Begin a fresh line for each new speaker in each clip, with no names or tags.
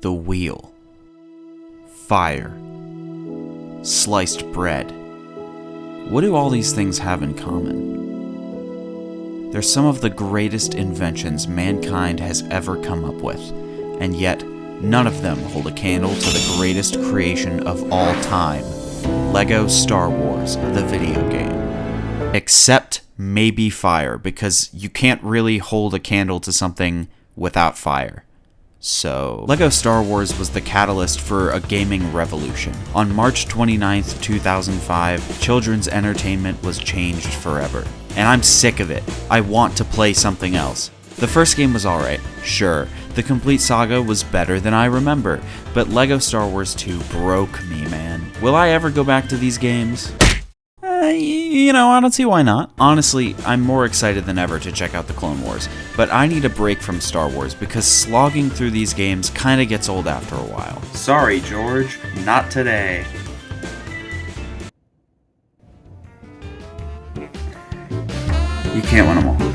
the wheel, fire, sliced bread. What do all these things have in common? They're some of the greatest inventions mankind has ever come up with, and yet none of them hold a candle to the greatest creation of all time, Lego Star Wars, the video game. Except maybe fire, because you can't really hold a candle to something without fire. So, Lego Star Wars was the catalyst for a gaming revolution. On March 29th, 2005, children's entertainment was changed forever. And I'm sick of it. I want to play something else. The first game was alright, sure. The complete saga was better than I remember, but Lego Star Wars 2 broke me, man. Will I ever go back to these games? I don't see why not. Honestly, I'm more excited than ever to check out the Clone Wars, but I need a break from Star Wars because slogging through these games kinda gets old after a while. Sorry, George, not today. You can't win them all.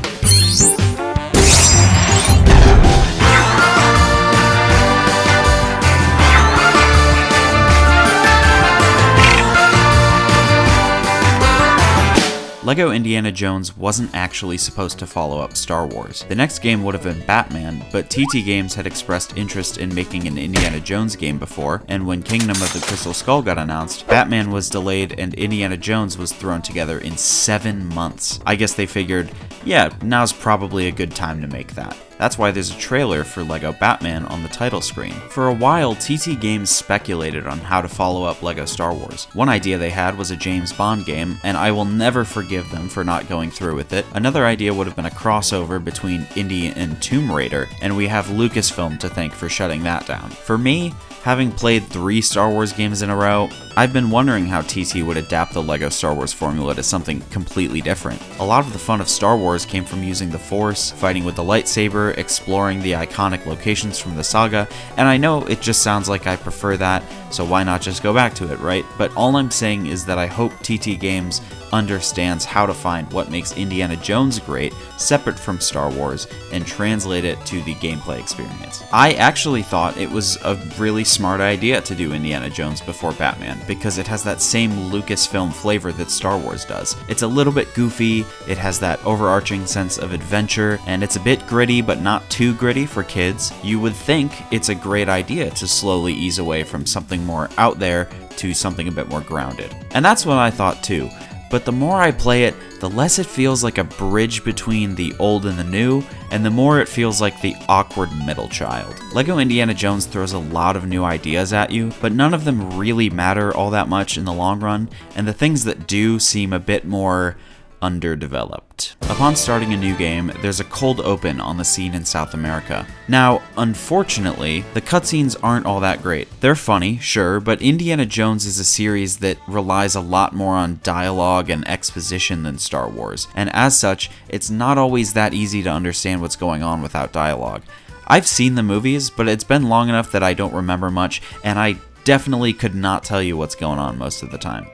Lego Indiana Jones wasn't actually supposed to follow up Star Wars. The next game would have been Batman, but TT Games had expressed interest in making an Indiana Jones game before, and when Kingdom of the Crystal Skull got announced, Batman was delayed and Indiana Jones was thrown together in 7 months. I guess they figured, yeah, now's probably a good time to make that. That's why there's a trailer for Lego Batman on the title screen. For a while, TT Games speculated on how to follow up Lego Star Wars. One idea they had was a James Bond game, and I will never forgive them for not going through with it. Another idea would have been a crossover between Indy and Tomb Raider, and we have Lucasfilm to thank for shutting that down. For me, having played 3 Star Wars games in a row, I've been wondering how TT would adapt the Lego Star Wars formula to something completely different. A lot of the fun of Star Wars came from using the Force, fighting with the lightsaber, exploring the iconic locations from the saga, and I know it just sounds like I prefer that, so why not just go back to it, right? But all I'm saying is that I hope TT Games understands how to find what makes Indiana Jones great, separate from Star Wars, and translate it to the gameplay experience. I actually thought it was a really smart idea to do Indiana Jones before Batman, because it has that same Lucasfilm flavor that Star Wars does. It's a little bit goofy, it has that overarching sense of adventure, and it's a bit gritty but not too gritty for kids. You would think it's a great idea to slowly ease away from something more out there to something a bit more grounded. And that's what I thought too. But the more I play it, the less it feels like a bridge between the old and the new, and the more it feels like the awkward middle child. Lego Indiana Jones throws a lot of new ideas at you, but none of them really matter all that much in the long run, and the things that do seem a bit more underdeveloped. Upon starting a new game, there's a cold open on the scene in South America. Now, unfortunately, the cutscenes aren't all that great. They're funny, sure, but Indiana Jones is a series that relies a lot more on dialogue and exposition than Star Wars, and as such, it's not always that easy to understand what's going on without dialogue. I've seen the movies, but it's been long enough that I don't remember much, and I definitely could not tell you what's going on most of the time.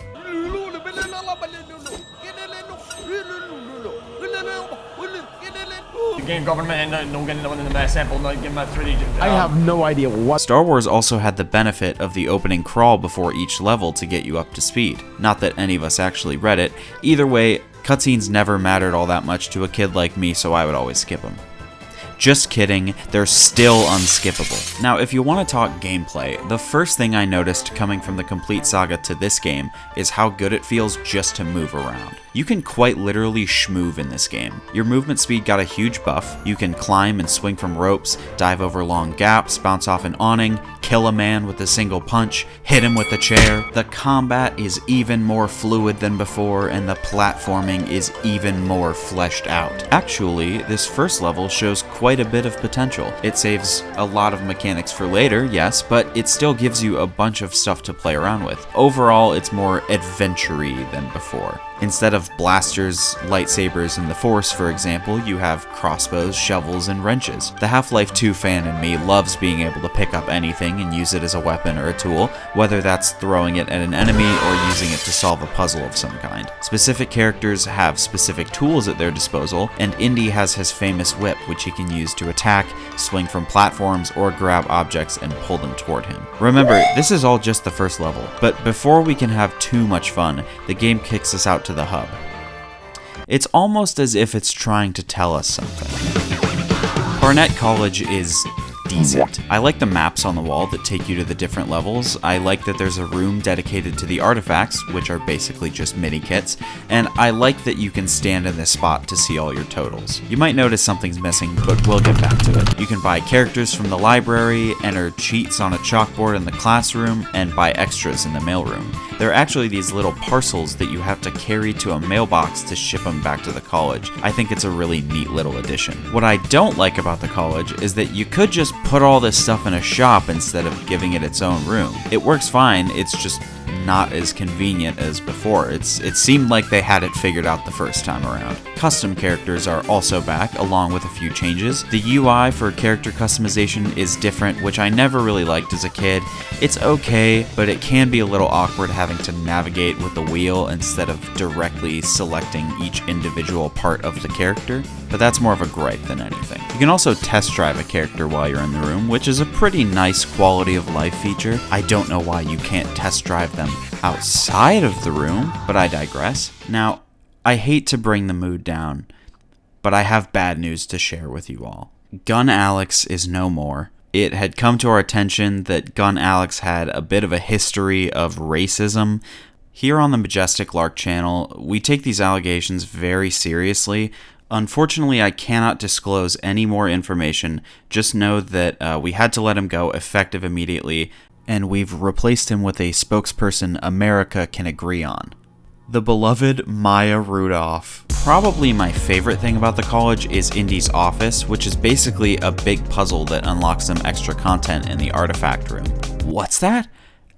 I have no idea what.
Star Wars also had the benefit of the opening crawl before each level to get you up to speed. Not that any of us actually read it. Either way, cutscenes never mattered all that much to a kid like me, so I would always skip them. Just kidding, they're still unskippable. Now, if you want to talk gameplay, the first thing I noticed coming from the complete saga to this game is how good it feels just to move around. You can quite literally schmoove in this game. Your movement speed got a huge buff. You can climb and swing from ropes, dive over long gaps, bounce off an awning, kill a man with a single punch, hit him with a chair. The combat is even more fluid than before, and the platforming is even more fleshed out. Actually, this first level shows quite a bit of potential. It saves a lot of mechanics for later, yes, but it still gives you a bunch of stuff to play around with. Overall, it's more adventure-y than before. Instead of blasters, lightsabers, and the Force, for example, you have crossbows, shovels, and wrenches. The Half-Life 2 fan in me loves being able to pick up anything and use it as a weapon or a tool, whether that's throwing it at an enemy or using it to solve a puzzle of some kind. Specific characters have specific tools at their disposal, and Indy has his famous whip, which he can use to attack, swing from platforms, or grab objects and pull them toward him. Remember, this is all just the first level, but before we can have too much fun, the game kicks us out to the hub. It's almost as if it's trying to tell us something. Barnett College is decent. I like the maps on the wall that take you to the different levels. I like that there's a room dedicated to the artifacts, which are basically just mini kits, and I like that you can stand in this spot to see all your totals. You might notice something's missing, but we'll get back to it. You can buy characters from the library, enter cheats on a chalkboard in the classroom, and buy extras in the mailroom. There are actually these little parcels that you have to carry to a mailbox to ship them back to the college. I think it's a really neat little addition. What I don't like about the college is that you could just put all this stuff in a shop instead of giving it its own room. It works fine, it's just not as convenient as before. It seemed like they had it figured out the first time around. Custom characters are also back, along with a few changes. The UI for character customization is different, which I never really liked as a kid. It's okay, but it can be a little awkward having to navigate with the wheel instead of directly selecting each individual part of the character, but that's more of a gripe than anything. You can also test drive a character while you're in the room, which is a pretty nice quality of life feature. I don't know why you can't test drive them outside of the room, but I digress. Now, I hate to bring the mood down, but I have bad news to share with you all. Gun Alex is no more. It had come to our attention that Gun Alex had a bit of a history of racism. Here on the MajestikLark channel, we take these allegations very seriously. Unfortunately, I cannot disclose any more information. Just know that we had to let him go effective immediately, and we've replaced him with a spokesperson America can agree on. The beloved Maya Rudolph. Probably my favorite thing about the college is Indy's office, which is basically a big puzzle that unlocks some extra content in the artifact room. What's that?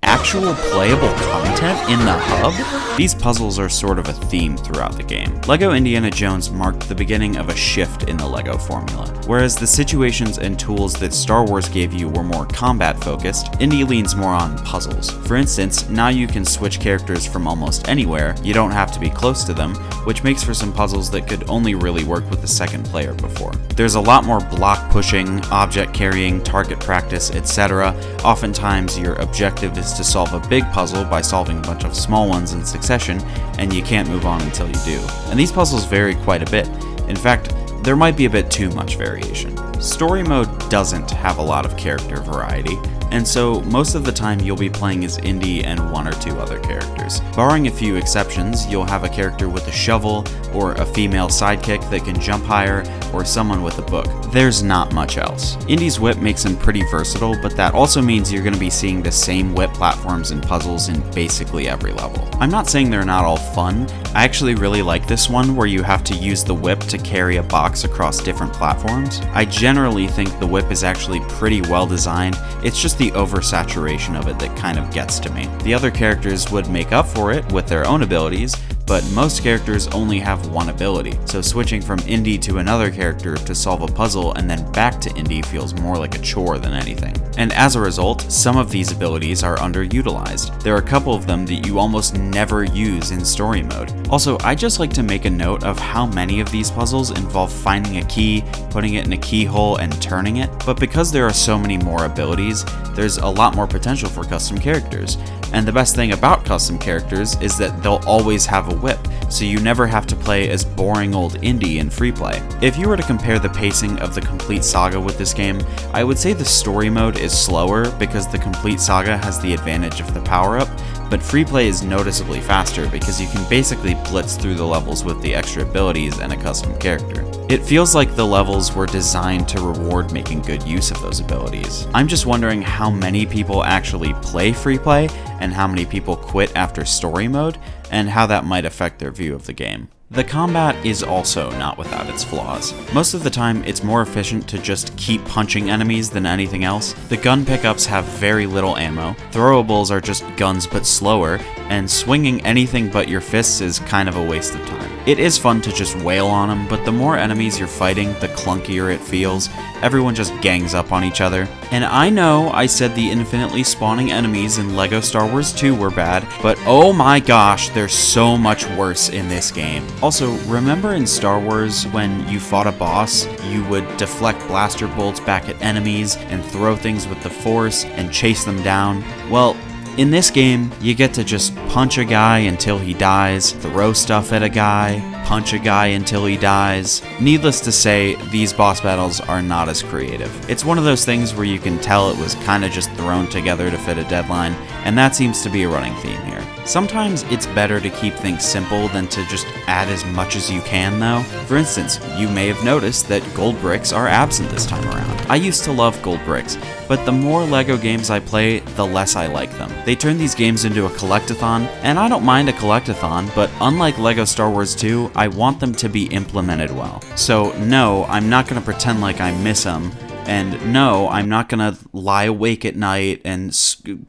Actual playable content in the hub? These puzzles are sort of a theme throughout the game. LEGO Indiana Jones marked the beginning of a shift in the LEGO formula. Whereas the situations and tools that Star Wars gave you were more combat focused, Indy leans more on puzzles. For instance, now you can switch characters from almost anywhere, you don't have to be close to them, which makes for some puzzles that could only really work with the second player before. There's a lot more block pushing, object carrying, target practice, etc. Oftentimes your objective is to solve a big puzzle by solving a bunch of small ones in succession, and you can't move on until you do. And these puzzles vary quite a bit. In fact, there might be a bit too much variation. Story mode doesn't have a lot of character variety, and so most of the time you'll be playing as Indy and one or two other characters. Barring a few exceptions, you'll have a character with a shovel, or a female sidekick that can jump higher, or someone with a book. There's not much else. Indy's whip makes him pretty versatile, but that also means you're going to be seeing the same whip platforms and puzzles in basically every level. I'm not saying they're not all fun. I actually really like this one where you have to use the whip to carry a box across different platforms. I generally think the whip is actually pretty well designed. It's just the oversaturation of it that kind of gets to me. The other characters would make up for it with their own abilities, but most characters only have one ability, so switching from Indy to another character to solve a puzzle and then back to Indy feels more like a chore than anything. And as a result, some of these abilities are underutilized. There are a couple of them that you almost never use in story mode. Also, I just like to make a note of how many of these puzzles involve finding a key, putting it in a keyhole, and turning it, but because there are so many more abilities, there's a lot more potential for custom characters. And the best thing about custom characters is that they'll always have a whip, so you never have to play as boring old Indy in free play. If you were to compare the pacing of the Complete Saga with this game, I would say the story mode is slower because the Complete Saga has the advantage of the power-up, but free play is noticeably faster because you can basically blitz through the levels with the extra abilities and a custom character. It feels like the levels were designed to reward making good use of those abilities. I'm just wondering how many people actually play free play and how many people quit after story mode. and how that might affect their view of the game. The combat is also not without its flaws. Most of the time, it's more efficient to just keep punching enemies than anything else. The gun pickups have very little ammo, throwables are just guns but slower, and swinging anything but your fists is kind of a waste of time. It is fun to just wail on them, but the more enemies you're fighting, the clunkier it feels. Everyone just gangs up on each other. And I know I said the infinitely spawning enemies in LEGO Star Wars 2 were bad, but oh my gosh, they're so much worse in this game. Also, remember in Star Wars when you fought a boss, you would deflect blaster bolts back at enemies and throw things with the Force and chase them down? Well, in this game, you get to just punch a guy until he dies, throw stuff at a guy, punch a guy until he dies. Needless to say, these boss battles are not as creative. It's one of those things where you can tell it was kinda just thrown together to fit a deadline, and that seems to be a running theme here. Sometimes it's better to keep things simple than to just add as much as you can though. For instance, you may have noticed that gold bricks are absent this time around. I used to love gold bricks, but the more LEGO games I play, the less I like them. They turn these games into a collectathon, and I don't mind a collectathon, but unlike LEGO Star Wars 2, I want them to be implemented well. So no, I'm not going to pretend like I miss them, and no, I'm not going to lie awake at night and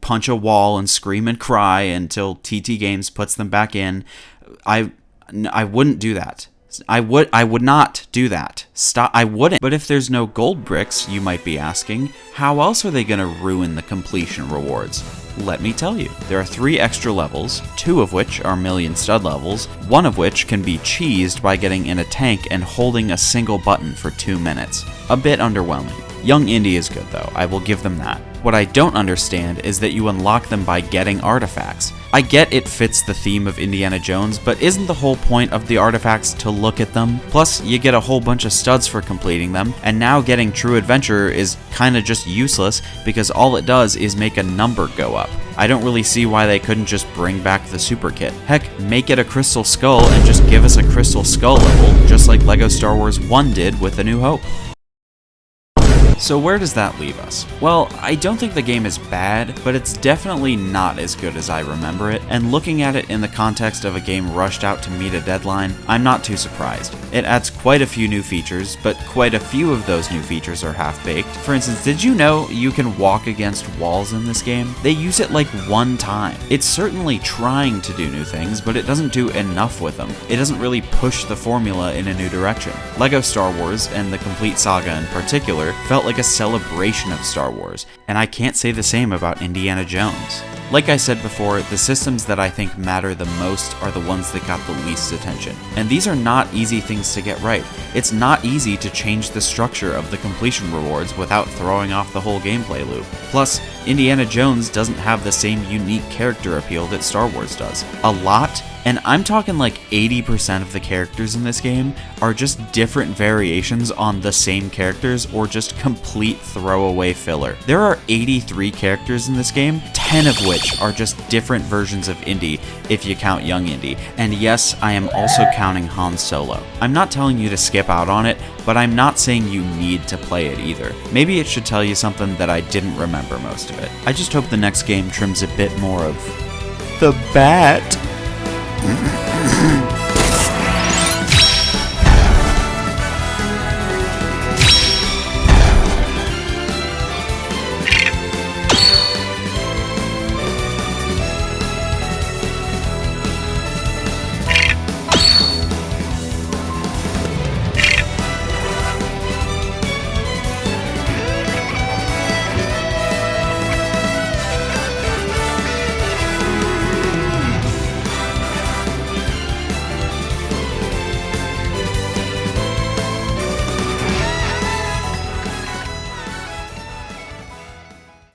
punch a wall and scream and cry until TT Games puts them back in. I wouldn't do that. I would not do that. Stop. I wouldn't. But if there's no gold bricks, you might be asking, how else are they going to ruin the completion rewards? Let me tell you. There are 3 extra levels, 2 of which are million stud levels, 1 of which can be cheesed by getting in a tank and holding a single button for 2 minutes. A bit underwhelming. Young Indy is good though, I will give them that. What I don't understand is that you unlock them by getting artifacts. I get it fits the theme of Indiana Jones, but isn't the whole point of the artifacts to look at them? Plus, you get a whole bunch of studs for completing them, and now getting True Adventurer is kinda just useless because all it does is make a number go up. I don't really see why they couldn't just bring back the super kit. Heck, make it a Crystal Skull and just give us a Crystal Skull level, just like LEGO Star Wars 1 did with A New Hope. So where does that leave us? Well, I don't think the game is bad, but it's definitely not as good as I remember it, and looking at it in the context of a game rushed out to meet a deadline, I'm not too surprised. It adds quite a few new features, but quite a few of those new features are half-baked. For instance, did you know you can walk against walls in this game? They use it like 1 time. It's certainly trying to do new things, but it doesn't do enough with them. It doesn't really push the formula in a new direction. LEGO Star Wars, and the complete saga in particular, felt like a celebration of Star Wars, and I can't say the same about Indiana Jones. Like I said before, the systems that I think matter the most are the ones that got the least attention. And these are not easy things to get right. It's not easy to change the structure of the completion rewards without throwing off the whole gameplay loop. Plus, Indiana Jones doesn't have the same unique character appeal that Star Wars does. A lot, and I'm talking like 80% of the characters in this game are just different variations on the same characters or just complete throwaway filler. There are 83 characters in this game, 10 of which are just different versions of Indy if you count young Indy. And yes, I am also counting Han Solo. I'm not telling you to skip out on it, but I'm not saying you need to play it either. Maybe it should tell you something that I didn't remember most of it. I just hope the next game trims a bit more of the bat.